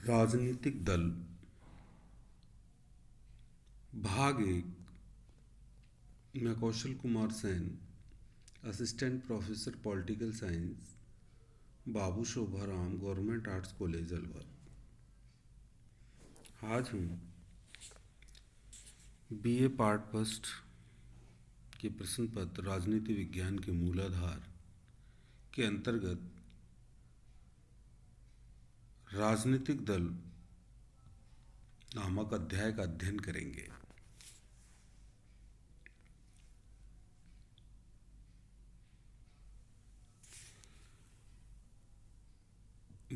राजनीतिक दल भाग एक। मैं Kaushal Kumar Sen, assistant professor political science, Babu Shobharam Government Arts College Alwar. आज हम बीए पार्ट फर्स्ट के प्रश्न पत्र राजनीति विज्ञान के मूलाधार के अंतर्गत राजनीतिक दल नामक अध्याय का अध्ययन करेंगे।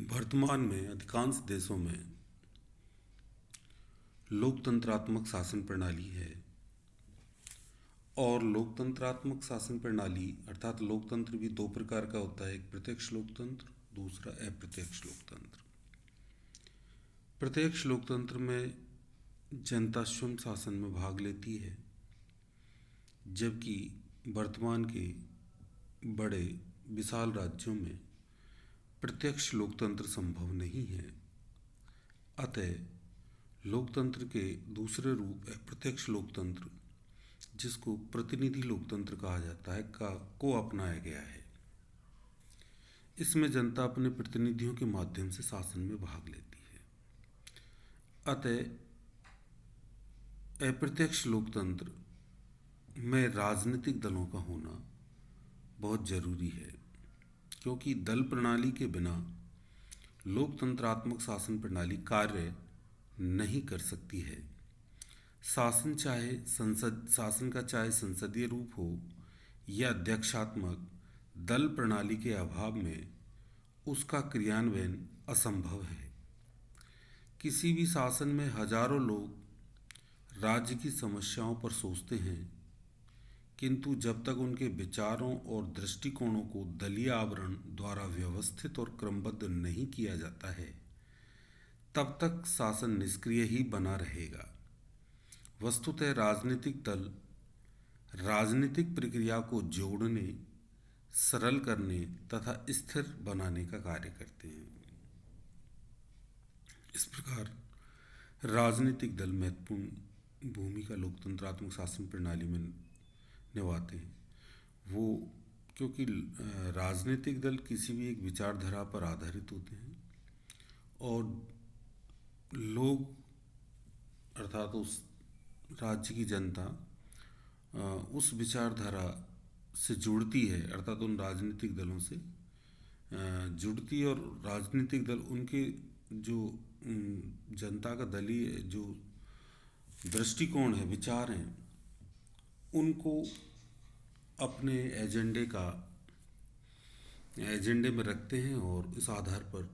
वर्तमान में अधिकांश देशों में लोकतंत्रात्मक शासन प्रणाली है और लोकतंत्रात्मक शासन प्रणाली अर्थात लोकतंत्र भी दो प्रकार का होता है, एक प्रत्यक्ष लोकतंत्र, दूसरा अप्रत्यक्ष लोकतंत्र। प्रत्यक्ष लोकतंत्र में जनता स्वयं शासन में भाग लेती है, जबकि वर्तमान के बड़े विशाल राज्यों में प्रत्यक्ष लोकतंत्र संभव नहीं है। अतः लोकतंत्र के दूसरे रूप अप्रत्यक्ष लोकतंत्र, जिसको प्रतिनिधि लोकतंत्र कहा जाता है, को अपनाया गया है। इसमें जनता अपने प्रतिनिधियों के माध्यम से शासन में भाग लेती है। अतः अप्रत्यक्ष लोकतंत्र में राजनीतिक दलों का होना बहुत जरूरी है, क्योंकि दल प्रणाली के बिना लोकतंत्रात्मक शासन प्रणाली कार्य नहीं कर सकती है। शासन का चाहे संसदीय रूप हो या अध्यक्षात्मक, दल प्रणाली के अभाव में उसका क्रियान्वयन असंभव है। किसी भी शासन में हजारों लोग राज्य की समस्याओं पर सोचते हैं, किंतु जब तक उनके विचारों और दृष्टिकोणों को दलीय आवरण द्वारा व्यवस्थित और क्रमबद्ध नहीं किया जाता है, तब तक शासन निष्क्रिय ही बना रहेगा। वस्तुतः राजनीतिक दल राजनीतिक प्रक्रिया को जोड़ने, सरल करने तथा स्थिर बनाने का कार्य करते हैं। इस प्रकार राजनीतिक दल महत्वपूर्ण भूमिका लोकतंत्रात्मक शासन प्रणाली में निभाते हैं। वो क्योंकि राजनीतिक दल किसी भी एक विचारधारा पर आधारित होते हैं और लोग अर्थात उस राज्य की जनता उस विचारधारा से जुड़ती है, अर्थात उन राजनीतिक दलों से जुड़ती है, और राजनीतिक दल उनके जो जनता का दलीय जो दृष्टिकोण है, विचार हैं, उनको अपने एजेंडे में रखते हैं और इस आधार पर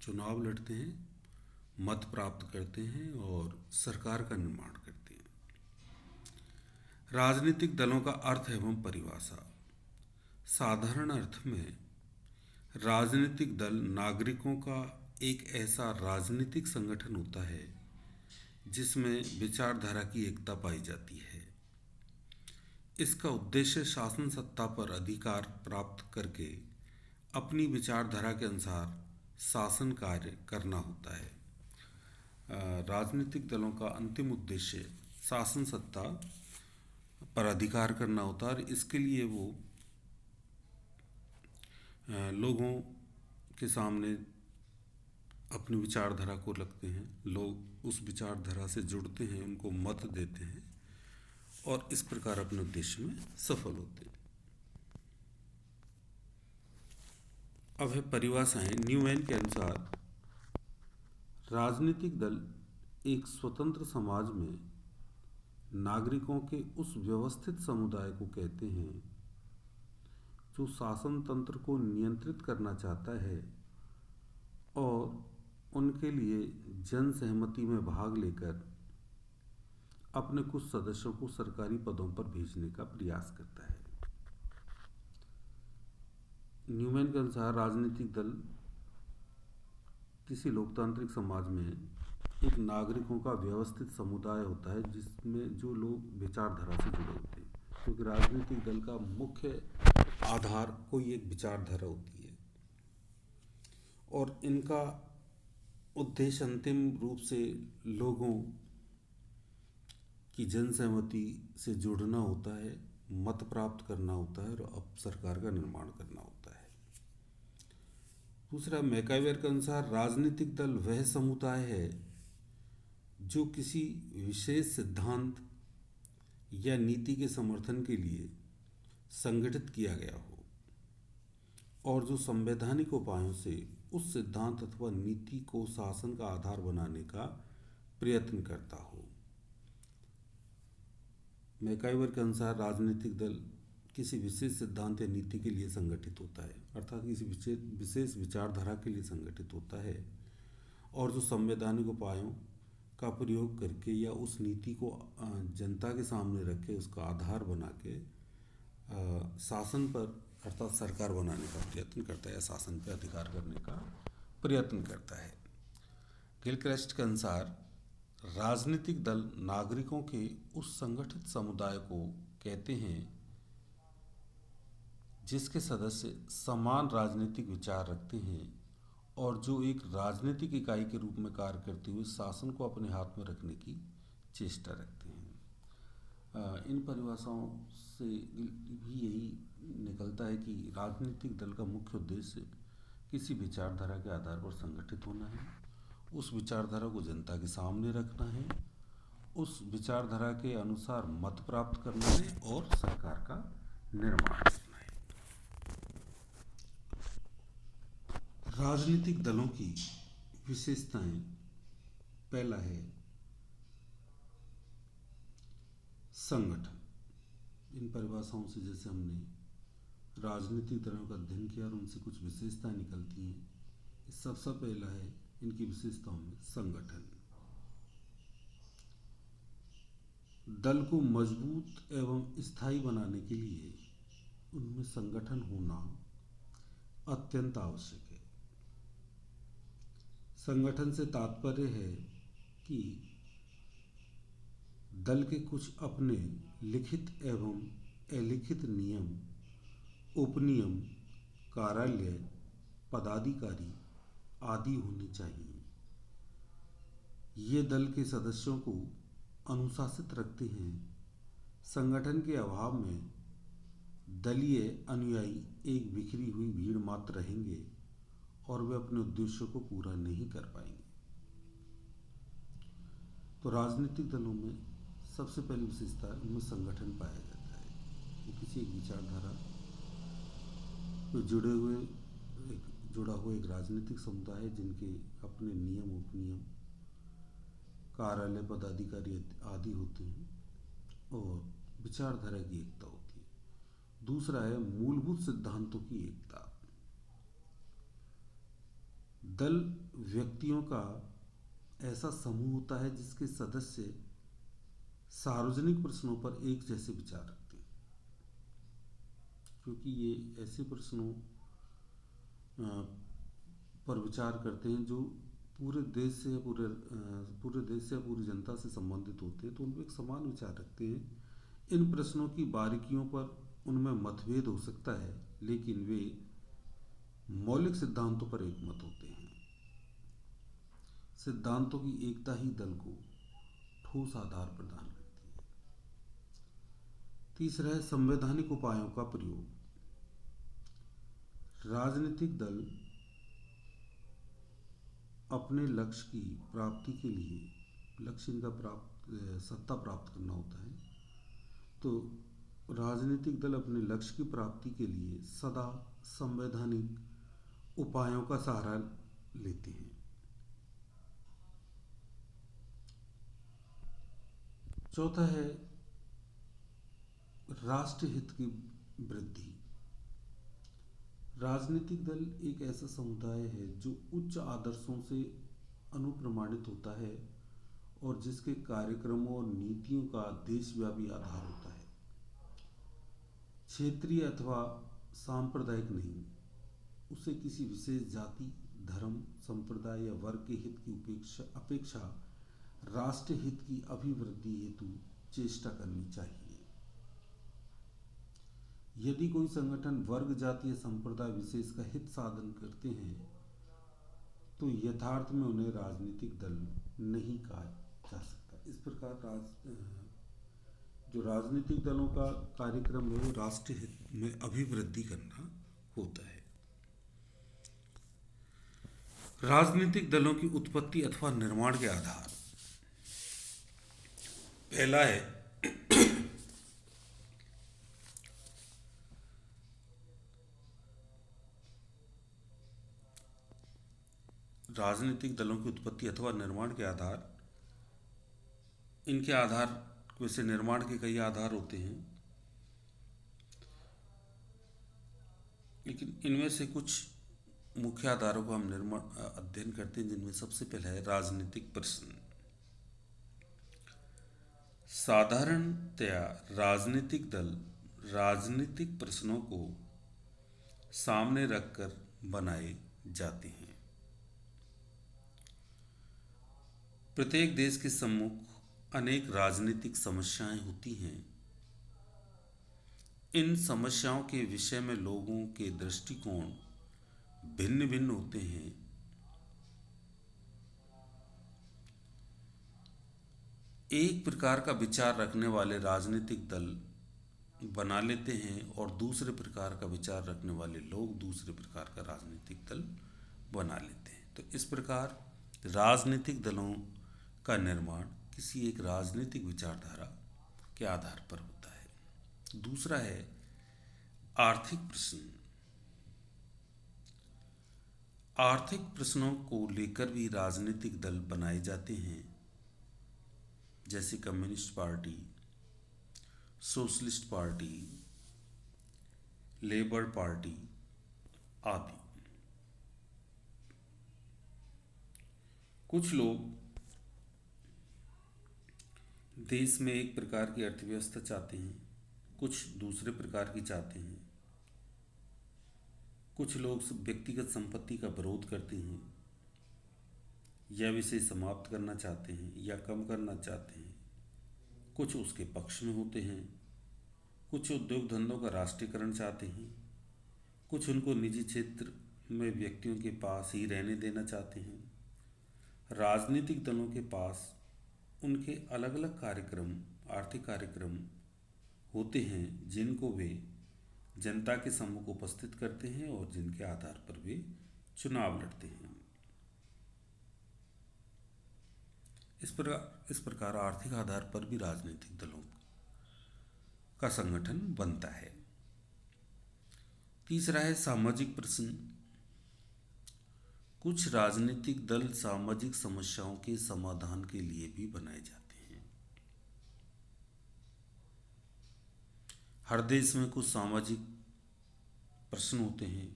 चुनाव लड़ते हैं, मत प्राप्त करते हैं और सरकार का निर्माण करते हैं। राजनीतिक दलों का अर्थ एवं परिभाषा। साधारण अर्थ में राजनीतिक दल नागरिकों का एक ऐसा राजनीतिक संगठन होता है जिसमें विचारधारा की एकता पाई जाती है। इसका उद्देश्य शासन सत्ता पर अधिकार प्राप्त करके अपनी विचारधारा के अनुसार शासन कार्य करना होता है। राजनीतिक दलों का अंतिम उद्देश्य शासन सत्ता पर अधिकार करना होता है और इसके लिए वो लोगों के सामने अपनी विचारधारा को रखते हैं, लोग उस विचारधारा से जुड़ते हैं, उनको मत देते हैं और इस प्रकार अपने उद्देश्य में सफल होते हैं। अब है परिभाषाएं। न्यूमैन के अनुसार राजनीतिक दल एक स्वतंत्र समाज में नागरिकों के उस व्यवस्थित समुदाय को कहते हैं जो शासन तंत्र को नियंत्रित करना चाहता है और उनके लिए जन सहमति में भाग लेकर अपने कुछ सदस्यों को सरकारी पदों पर भेजने का प्रयास करता है। न्यूमैन के अनुसार राजनीतिक दल किसी लोकतांत्रिक समाज में एक नागरिकों का व्यवस्थित समुदाय होता है जिसमें जो लोग विचारधारा से जुड़े होते हैं, क्योंकि राजनीतिक दल का मुख्य आधार कोई एक विचारधारा होती है और इनका उद्देश्य अंतिम रूप से लोगों की जन सहमति से जुड़ना होता है, मत प्राप्त करना होता है और अब सरकार का निर्माण करना होता है। दूसरा, मैकाइवर के अनुसार राजनीतिक दल वह समुदाय है जो किसी विशेष सिद्धांत या नीति के समर्थन के लिए संगठित किया गया हो और जो संवैधानिक उपायों से उस सिद्धांत अथवा नीति को शासन का आधार बनाने का प्रयत्न करता हो। मैकाइवर के अनुसार राजनीतिक दल किसी विशेष सिद्धांत या नीति के लिए संगठित होता है, अर्थात किसी विशेष विचारधारा के लिए संगठित होता है और जो संवैधानिक उपायों का प्रयोग करके या उस नीति को जनता के सामने रख के उसका आधार बना के शासन पर अर्थात सरकार बनाने का प्रयत्न करता है या शासन पर अधिकार करने का प्रयत्न करता है। गिलक्रिस्ट के अनुसार राजनीतिक दल नागरिकों के उस संगठित समुदाय को कहते हैं जिसके सदस्य समान राजनीतिक विचार रखते हैं और जो एक राजनीतिक इकाई के रूप में कार्य करते हुए शासन को अपने हाथ में रखने की चेष्टा रखते हैं। इन परिभाषाओं से भी यही निकलता है कि राजनीतिक दल का मुख्य उद्देश्य किसी विचारधारा के आधार पर संगठित होना है, उस विचारधारा को जनता के सामने रखना है, उस विचारधारा के अनुसार मत प्राप्त करना है और सरकार का निर्माण करना है। राजनीतिक दलों की विशेषताएं, पहला है संगठन। इन परिभाषाओं से जैसे हमने राजनीतिक दलों का अध्ययन किया और उनसे कुछ विशेषताएं निकलती हैं। सबसे पहला है इनकी विशेषताओं में संगठन। दल को मजबूत एवं स्थायी बनाने के लिए उनमें संगठन होना अत्यंत आवश्यक है। संगठन से तात्पर्य है कि दल के कुछ अपने लिखित एवं अलिखित नियम, उपनियम, कार्यालय, पदाधिकारी आदि होने चाहिए। ये दल के सदस्यों को अनुशासित रखते हैं। संगठन के अभाव में दलीय अनुयायी एक बिखरी हुई भीड़ मात्र रहेंगे और वे अपने उद्देश्यों को पूरा नहीं कर पाएंगे। तो राजनीतिक दलों में सबसे पहली विशेषता उनमें संगठन पाया जाता है। वो किसी एक विचारधारा में जुड़ा हुआ एक राजनीतिक समुदाय है जिनके अपने नियम, उपनियम, कार्यालय, पदाधिकारी आदि होते हैं और विचारधारा की एकता होती है। दूसरा है मूलभूत सिद्धांतों की एकता। दल व्यक्तियों का ऐसा समूह होता है जिसके सदस्य सार्वजनिक प्रश्नों पर एक जैसे विचार रखते हैं, क्योंकि ये ऐसे प्रश्नों पर विचार करते हैं जो पूरे देश से या पूरी जनता से संबंधित होते हैं, तो उनमें एक समान विचार रखते हैं। इन प्रश्नों की बारीकियों पर उनमें मतभेद हो सकता है, लेकिन वे मौलिक सिद्धांतों पर एकमत होते हैं। सिद्धांतों की एकता ही दल को ठोस आधार प्रदान करती है। तीसरा है संवैधानिक उपायों का प्रयोग। राजनीतिक दल अपने लक्ष्य की प्राप्ति के लिए सत्ता प्राप्त करना होता है, तो राजनीतिक दल अपने लक्ष्य की प्राप्ति के लिए सदा संवैधानिक उपायों का सहारा लेते हैं। चौथा है राष्ट्र हित की वृद्धि। राजनीतिक दल एक ऐसा समुदाय है जो उच्च आदर्शों से अनुप्रमाणित होता है और जिसके कार्यक्रमों और नीतियों का देशव्यापी आधार होता है। क्षेत्रीय अथवा सांप्रदायिक नहीं, उसे किसी विशेष जाति, धर्म, संप्रदाय या वर्ग के हित की अपेक्षा राष्ट्र हित की अभिवृद्धि हेतु चेष्टा करनी चाहिए। यदि कोई संगठन वर्ग, जाति या संप्रदाय विशेष का हित साधन करते हैं तो यथार्थ में उन्हें राजनीतिक दल नहीं कहा जा सकता। इस प्रकार जो राजनीतिक दलों का कार्यक्रम है वो राष्ट्र हित में अभिवृद्धि करना होता है। राजनीतिक दलों की उत्पत्ति अथवा निर्माण के आधार, पहला है राजनीतिक दलों की उत्पत्ति अथवा निर्माण के आधार। इनके आधार, वैसे निर्माण के कई आधार होते हैं, लेकिन इनमें से कुछ मुख्य आधारों को हम अध्ययन करते हैं, जिनमें सबसे पहला है राजनीतिक प्रश्न। साधारणतया राजनीतिक दल राजनीतिक प्रश्नों को सामने रखकर बनाए जाते हैं। प्रत्येक देश के सम्मुख अनेक राजनीतिक समस्याएं होती हैं। इन समस्याओं के विषय में लोगों के दृष्टिकोण भिन्न भिन्न होते हैं। एक प्रकार का विचार रखने वाले राजनीतिक दल बना लेते हैं और दूसरे प्रकार का विचार रखने वाले लोग दूसरे प्रकार का राजनीतिक दल बना लेते हैं। तो इस प्रकार राजनीतिक दलों का निर्माण किसी एक राजनीतिक विचारधारा के आधार पर होता है। दूसरा है आर्थिक प्रश्न। आर्थिक प्रश्नों को लेकर भी राजनीतिक दल बनाए जाते हैं, जैसे communist party, socialist party, labour party आदि। कुछ लोग देश में एक प्रकार की अर्थव्यवस्था चाहते हैं, कुछ दूसरे प्रकार की चाहते हैं। कुछ लोग व्यक्तिगत संपत्ति का विरोध करते हैं या इसे समाप्त करना चाहते हैं या कम करना चाहते हैं। कुछ उसके पक्ष में होते हैं। कुछ उद्योग धंधों का राष्ट्रीयकरण चाहते हैं। कुछ उनको निजी क्षेत्र में व्यक्तियों के पास ही रहने देना चाहते हैं। राजनीतिक दलों के पास उनके अलग अलग कार्यक्रम, आर्थिक कार्यक्रम होते हैं, जिनको वे जनता के सम्मुख उपस्थित करते हैं और जिनके आधार पर वे चुनाव लड़ते हैं। इस प्रकार आर्थिक आधार पर भी राजनीतिक दलों का संगठन बनता है। तीसरा है सामाजिक प्रश्न। कुछ राजनीतिक दल सामाजिक समस्याओं के समाधान के लिए भी बनाए जाते हैं। हर देश में कुछ सामाजिक प्रश्न होते हैं।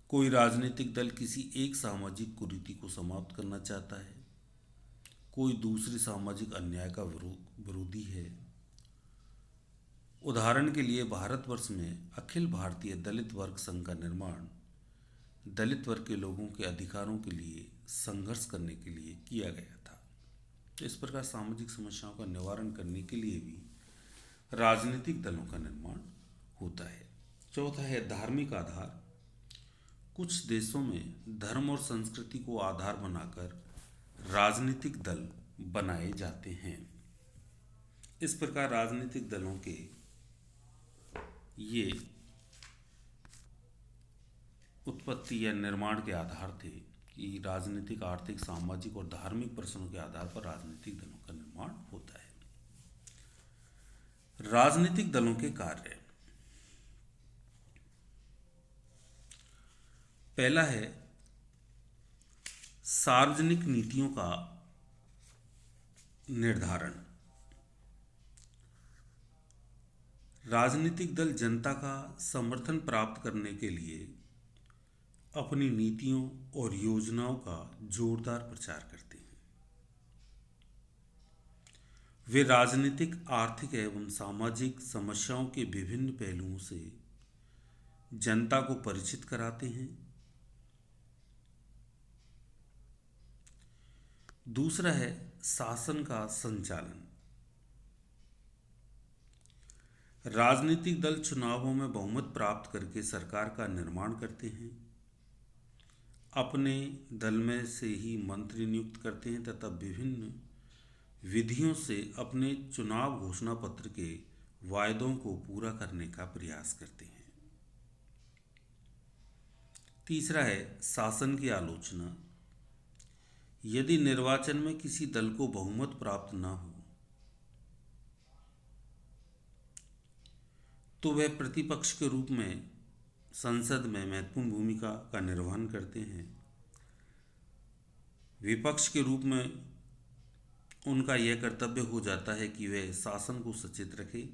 कोई राजनीतिक दल किसी एक सामाजिक कुरीति को समाप्त करना चाहता है, कोई दूसरे सामाजिक अन्याय का विरोधी है। उदाहरण के लिए भारतवर्ष में अखिल भारतीय दलित वर्ग संघ का निर्माण दलित वर्ग के लोगों के अधिकारों के लिए संघर्ष करने के लिए किया गया था। तो इस प्रकार सामाजिक समस्याओं का निवारण करने के लिए भी राजनीतिक दलों का निर्माण होता है। चौथा है धार्मिक आधार। कुछ देशों में धर्म और संस्कृति को आधार बनाकर राजनीतिक दल बनाए जाते हैं। इस प्रकार राजनीतिक दलों के ये उत्पत्ति या निर्माण के आधार थे कि राजनीतिक, आर्थिक, सामाजिक और धार्मिक प्रश्नों के आधार पर राजनीतिक दलों का निर्माण होता है। राजनीतिक दलों के कार्य, पहला है सार्वजनिक नीतियों का निर्धारण। राजनीतिक दल जनता का समर्थन प्राप्त करने के लिए अपनी नीतियों और योजनाओं का जोरदार प्रचार करते हैं। वे राजनीतिक, आर्थिक एवं सामाजिक समस्याओं के विभिन्न पहलुओं से जनता को परिचित कराते हैं। दूसरा है शासन का संचालन। राजनीतिक दल चुनावों में बहुमत प्राप्त करके सरकार का निर्माण करते हैं। अपने दल में से ही मंत्री नियुक्त करते हैं तथा विभिन्न विधियों से अपने चुनाव घोषणा पत्र के वायदों को पूरा करने का प्रयास करते हैं। तीसरा है शासन की आलोचना। यदि निर्वाचन में किसी दल को बहुमत प्राप्त न हो तो वह प्रतिपक्ष के रूप में संसद में महत्वपूर्ण भूमिका का निर्वहन करते हैं। विपक्ष के रूप में उनका यह कर्तव्य हो जाता है कि वे शासन को सचेत रखें,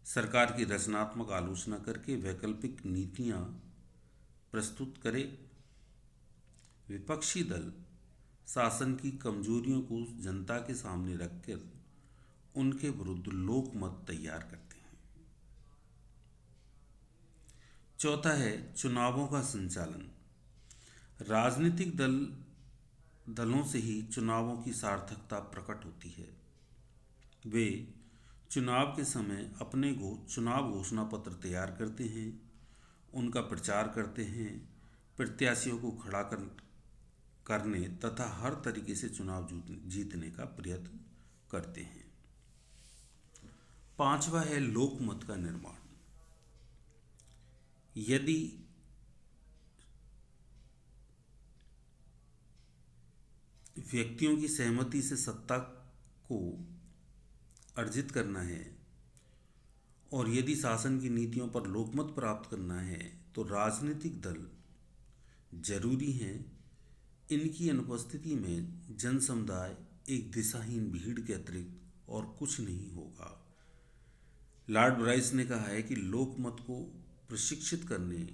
सरकार की रचनात्मक आलोचना करके वैकल्पिक नीतियां प्रस्तुत करे। विपक्षी दल शासन की कमजोरियों को जनता के सामने रखकर उनके विरुद्ध लोकमत तैयार करते हैं। चौथा है चुनावों का संचालन। राजनीतिक दलों से ही चुनावों की सार्थकता प्रकट होती है। वे चुनाव के समय अपने चुनाव घोषणा पत्र तैयार करते हैं, उनका प्रचार करते हैं, प्रत्याशियों को खड़ा करने तथा हर तरीके से चुनाव जीतने का प्रयत्न करते हैं। पांचवा है लोकमत का निर्माण। यदि व्यक्तियों की सहमति से सत्ता को अर्जित करना है और यदि शासन की नीतियों पर लोकमत प्राप्त करना है तो राजनीतिक दल जरूरी हैं। इनकी अनुपस्थिति में जन समुदाय एक दिशाहीन भीड़ के अतिरिक्त और कुछ नहीं होगा। लॉर्ड ब्राइस ने कहा है कि लोकमत को प्रशिक्षित करने,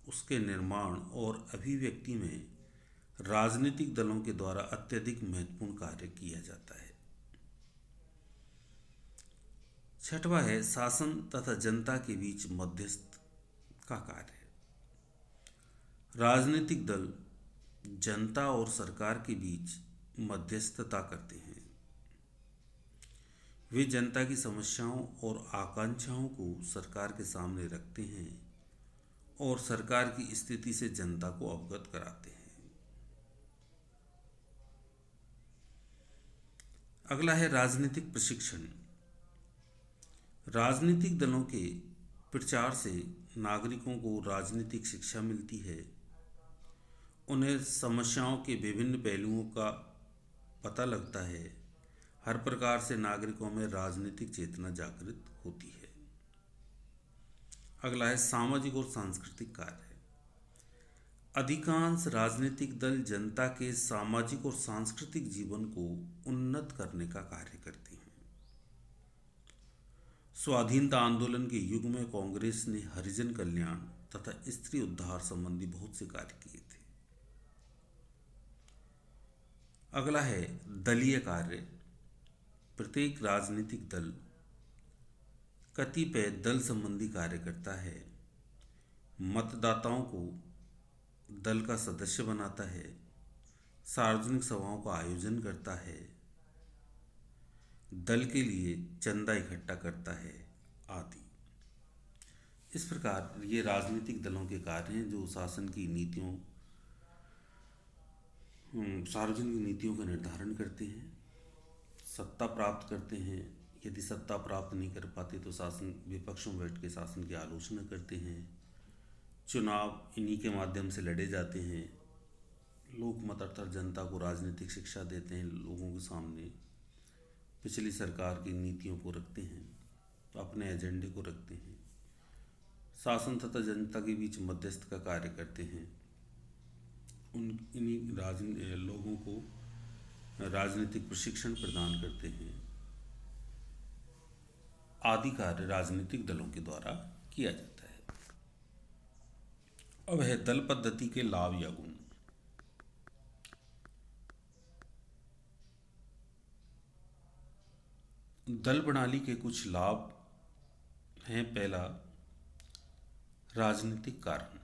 उसके निर्माण और अभिव्यक्ति में राजनीतिक दलों के द्वारा अत्यधिक महत्वपूर्ण कार्य किया जाता है। छठवां है शासन तथा जनता के बीच मध्यस्थ का कार्य। राजनीतिक दल जनता और सरकार के बीच मध्यस्थता करते हैं। वे जनता की समस्याओं और आकांक्षाओं को सरकार के सामने रखते हैं और सरकार की स्थिति से जनता को अवगत कराते हैं। अगला है राजनीतिक प्रशिक्षण। राजनीतिक दलों के प्रचार से नागरिकों को राजनीतिक शिक्षा मिलती है। उन्हें समस्याओं के विभिन्न पहलुओं का पता लगता है। हर प्रकार से नागरिकों में राजनीतिक चेतना जागृत होती है। अगला है सामाजिक और सांस्कृतिक कार्य। अधिकांश राजनीतिक दल जनता के सामाजिक और सांस्कृतिक जीवन को उन्नत करने का कार्य करते हैं। स्वाधीनता आंदोलन के युग में कांग्रेस ने हरिजन कल्याण तथा स्त्री उद्धार संबंधी बहुत से कार्य किए थे। अगला है दलीय कार्य। प्रत्येक राजनीतिक दल कतिपय दल संबंधी कार्य करता है। मतदाताओं को दल का सदस्य बनाता है, सार्वजनिक सभाओं का आयोजन करता है, दल के लिए चंदा इकट्ठा करता है आदि। इस प्रकार ये राजनीतिक दलों के कार्य हैं जो शासन की नीतियों, सार्वजनिक नीतियों का निर्धारण करते हैं, सत्ता प्राप्त करते हैं। यदि सत्ता प्राप्त नहीं कर पाते तो शासन विपक्षों में बैठ के शासन की आलोचना करते हैं। चुनाव इन्हीं के माध्यम से लड़े जाते हैं। लोकमत अर्थात जनता को राजनीतिक शिक्षा देते हैं, लोगों के सामने पिछली सरकार की नीतियों को रखते हैं, अपने एजेंडे को रखते हैं। शासन तथा जनता के बीच मध्यस्थ का कार्य करते हैं। इन्हीं लोगों को राजनीतिक प्रशिक्षण प्रदान करते हैं। आदि कार्य राजनीतिक दलों के द्वारा किया जाता है। अब है दल पद्धति के लाभ या गुण। दल प्रणाली के कुछ लाभ हैं। पहला, राजनीतिक कारण।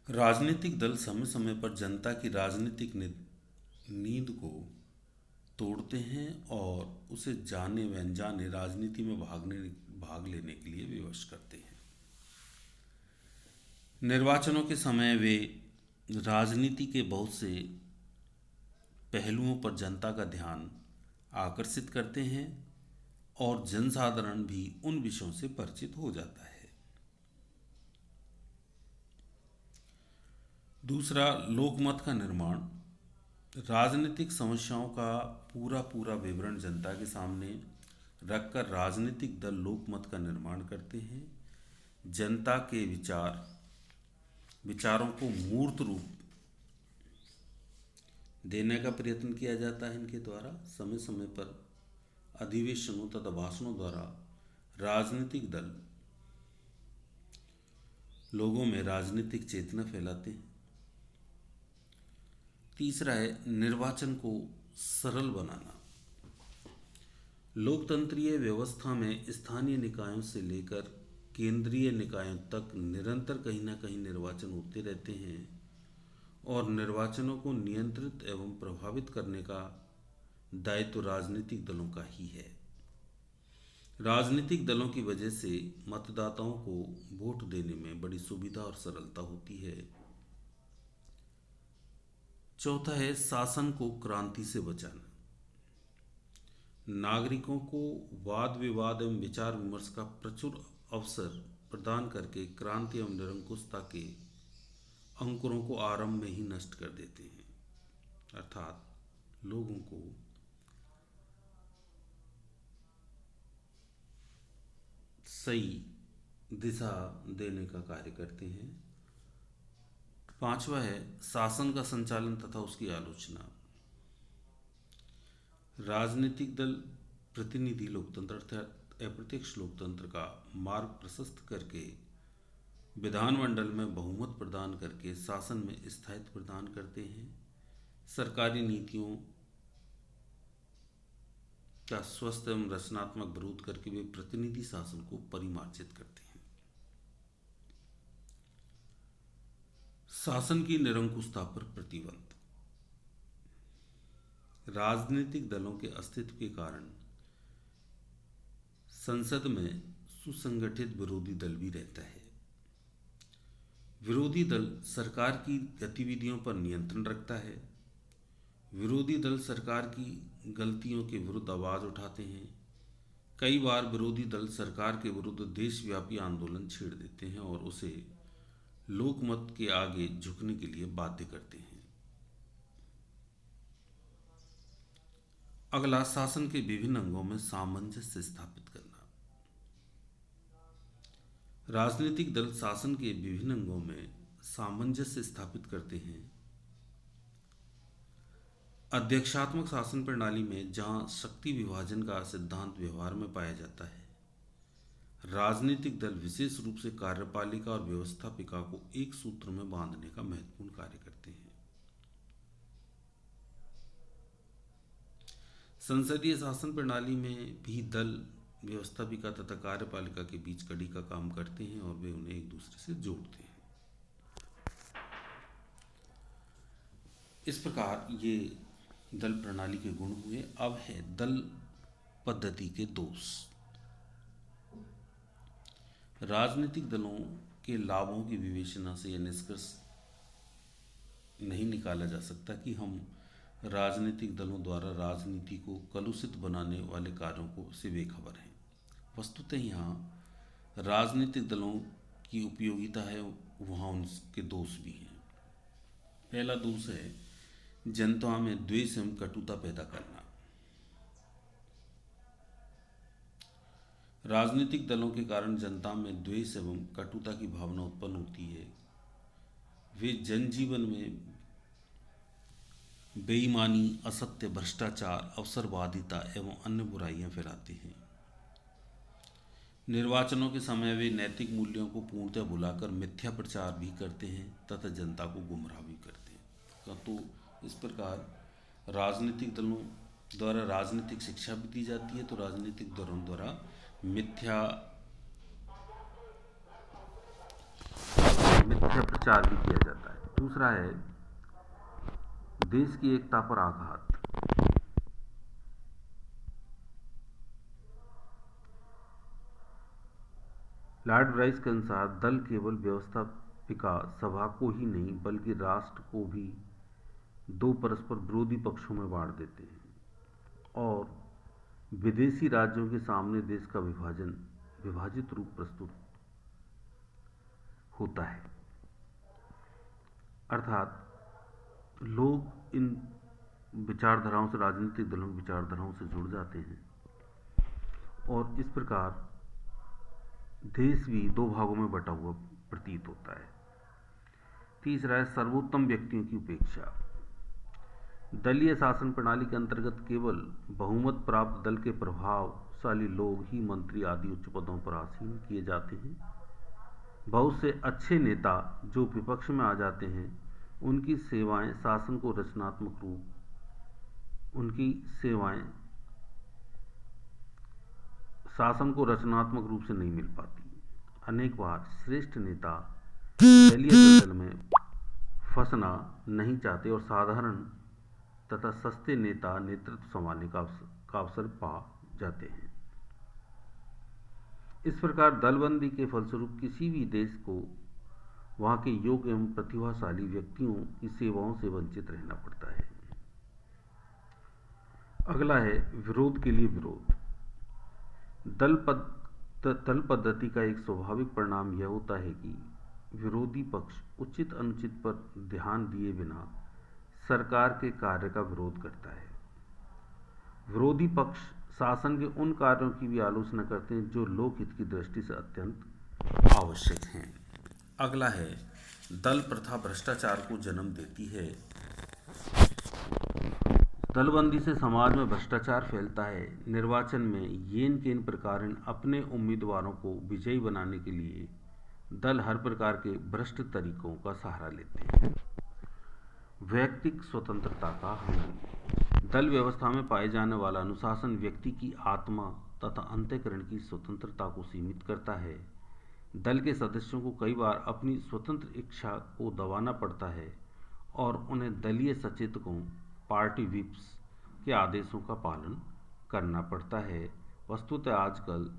राजनीतिक दल समय समय पर जनता की राजनीतिक नींद को तोड़ते हैं और उसे जाने व अनजाने राजनीति में भाग लेने के लिए विवश करते हैं। निर्वाचनों के समय वे राजनीति के बहुत से पहलुओं पर जनता का ध्यान आकर्षित करते हैं और जनसाधारण भी उन विषयों से परिचित हो जाता है। दूसरा, लोकमत का निर्माण। राजनीतिक समस्याओं का पूरा पूरा विवरण जनता के सामने रखकर राजनीतिक दल लोकमत का निर्माण करते हैं। जनता के विचारों को मूर्त रूप देने का प्रयत्न किया जाता है। इनके द्वारा समय समय पर अधिवेशनों तथा भाषणों द्वारा राजनीतिक दल लोगों में राजनीतिक चेतना फैलाते हैं। तीसरा है निर्वाचन को सरल बनाना। लोकतंत्रीय व्यवस्था में स्थानीय निकायों से लेकर केंद्रीय निकायों तक निरंतर कहीं ना कहीं निर्वाचन होते रहते हैं और निर्वाचनों को नियंत्रित एवं प्रभावित करने का दायित्व राजनीतिक दलों का ही है। राजनीतिक दलों की वजह से मतदाताओं को वोट देने में बड़ी सुविधा और सरलता होती है। चौथा है शासन को क्रांति से बचाना। नागरिकों को वाद विवाद एवं विचार विमर्श का प्रचुर अवसर प्रदान करके क्रांति एवं निरंकुशता के अंकुरों को आरंभ में ही नष्ट कर देते हैं, अर्थात लोगों को सही दिशा देने का कार्य करते हैं। पांचवा है शासन का संचालन तथा उसकी आलोचना। राजनीतिक दल प्रतिनिधि लोकतंत्र अर्थात अप्रत्यक्ष लोकतंत्र का मार्ग प्रशस्त करके विधानमंडल में बहुमत प्रदान करके शासन में स्थायित्व प्रदान करते हैं। सरकारी नीतियों का स्वस्थ एवं रचनात्मक विरोध करके वे प्रतिनिधि शासन को परिमार्जित करते हैं। शासन की निरंकुशता पर प्रतिबंध। राजनीतिक दलों के अस्तित्व के कारण संसद में सुसंगठित विरोधी दल भी रहता है। विरोधी दल सरकार की गतिविधियों पर नियंत्रण रखता है। विरोधी दल सरकार की गलतियों के विरुद्ध आवाज उठाते हैं। कई बार विरोधी दल सरकार के विरुद्ध देशव्यापी आंदोलन छेड़ देते हैं और उसे लोकमत के आगे झुकने के लिए बाध्य करते हैं। अगला, शासन के विभिन्न अंगों में सामंजस्य स्थापित करना। राजनीतिक दल शासन के विभिन्न अंगों में सामंजस्य स्थापित करते हैं। अध्यक्षात्मक शासन प्रणाली में जहां शक्ति विभाजन का सिद्धांत व्यवहार में पाया जाता है, राजनीतिक दल विशेष रूप से कार्यपालिका और व्यवस्थापिका को एक सूत्र में बांधने का महत्वपूर्ण कार्य करते हैं। संसदीय शासन प्रणाली में भी दल व्यवस्थापिका तथा कार्यपालिका के बीच कड़ी का काम करते हैं और वे उन्हें एक दूसरे से जोड़ते हैं। इस प्रकार ये दल प्रणाली के गुण हुए। अब है दल पद्धति के दोष। राजनीतिक दलों के लाभों की विवेचना से यह निष्कर्ष नहीं निकाला जा सकता कि हम राजनीतिक दलों द्वारा राजनीति को कलुषित बनाने वाले कार्यों को से बेखबर हैं। वस्तुतः यहाँ राजनीतिक दलों की उपयोगिता है, वहाँ उनके दोष भी हैं। पहला दोष है जनता में द्वेष एवं कटुता पैदा करना। राजनीतिक दलों के कारण जनता में द्वेष एवं कटुता की भावना उत्पन्न होती है। वे जनजीवन में बेईमानी, असत्य, भ्रष्टाचार, अवसरवादिता एवं अन्य बुराइयां फैलाते हैं। निर्वाचनों के समय वे नैतिक मूल्यों को पूर्णतः भुलाकर मिथ्या प्रचार भी करते हैं तथा जनता को गुमराह भी करते हैं। तो इस प्रकार राजनीतिक दलों द्वारा राजनीतिक शिक्षा भी दी जाती है, तो राजनीतिक दलों द्वारा मिथ्या प्रचार भी किया जाता है। दूसरा है देश की एकता पर आघात। लॉर्ड राइस के अनुसार दल केवल व्यवस्था विकास सभा को ही नहीं बल्कि राष्ट्र को भी दो परस्पर विरोधी पक्षों में बांट देते हैं और विदेशी राज्यों के सामने देश का विभाजित रूप प्रस्तुत होता है। अर्थात लोग इन विचारधाराओं से, राजनीतिक दलों की विचारधाराओं से जुड़ जाते हैं और इस प्रकार देश भी दो भागों में बटा हुआ प्रतीत होता है। तीसरा है सर्वोत्तम व्यक्तियों की उपेक्षा। दलीय शासन प्रणाली के अंतर्गत केवल बहुमत प्राप्त दल के प्रभावशाली लोग ही मंत्री आदि उच्च पदों पर आसीन किए जाते हैं। बहुत से अच्छे नेता जो विपक्ष में आ जाते हैं, उनकी सेवाएं शासन को रचनात्मक रूप से नहीं मिल पाती। अनेक बार श्रेष्ठ नेता दलीय दलदल में फंसना नहीं चाहते और साधारण तथा सस्ते नेता नेतृत्व संभालने का अवसर पा जाते हैं। इस प्रकार दलबंदी के फलस्वरूप किसी भी देश को वहां के योग्य एवं प्रतिभाशाली व्यक्तियों की सेवाओं से वंचित रहना पड़ता है। अगला है विरोध के लिए विरोध। दल पद्धति का एक स्वाभाविक परिणाम यह होता है कि विरोधी पक्ष उचित अनुचित पर ध्यान दिए बिना सरकार के कार्य का विरोध करता है। विरोधी पक्ष शासन के उन कार्यों की भी आलोचना करते हैं जो लोकहित की दृष्टि से अत्यंत आवश्यक हैं। अगला है दल प्रथा भ्रष्टाचार को जन्म देती है। दलबंदी से समाज में भ्रष्टाचार फैलता है। निर्वाचन में येन केन प्रकार अपने उम्मीदवारों को विजयी बनाने के लिए दल हर प्रकार के भ्रष्ट तरीकों का सहारा लेते हैं। व्यक्तिक स्वतंत्रता का हानि। दल व्यवस्था में पाए जाने वाला अनुशासन व्यक्ति की आत्मा तथा अंतःकरण की स्वतंत्रता को सीमित करता है। दल के सदस्यों को कई बार अपनी स्वतंत्र इच्छा को दबाना पड़ता है और उन्हें दलीय सचेतकों, पार्टी व्हिप्स के आदेशों का पालन करना पड़ता है। वस्तुतः आजकल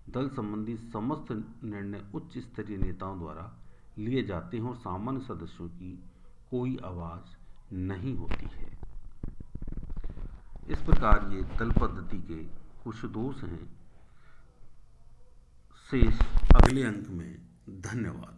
दल संबंधी समस्त निर्णय उच्च स्तरीय नेताओं द्वारा लिए जाते हैं और सामान्य सदस्यों की कोई आवाज़ नहीं होती है। इस प्रकार ये दल पद्धति के कुछ दोष हैं। शेष अगले अंक में। धन्यवाद।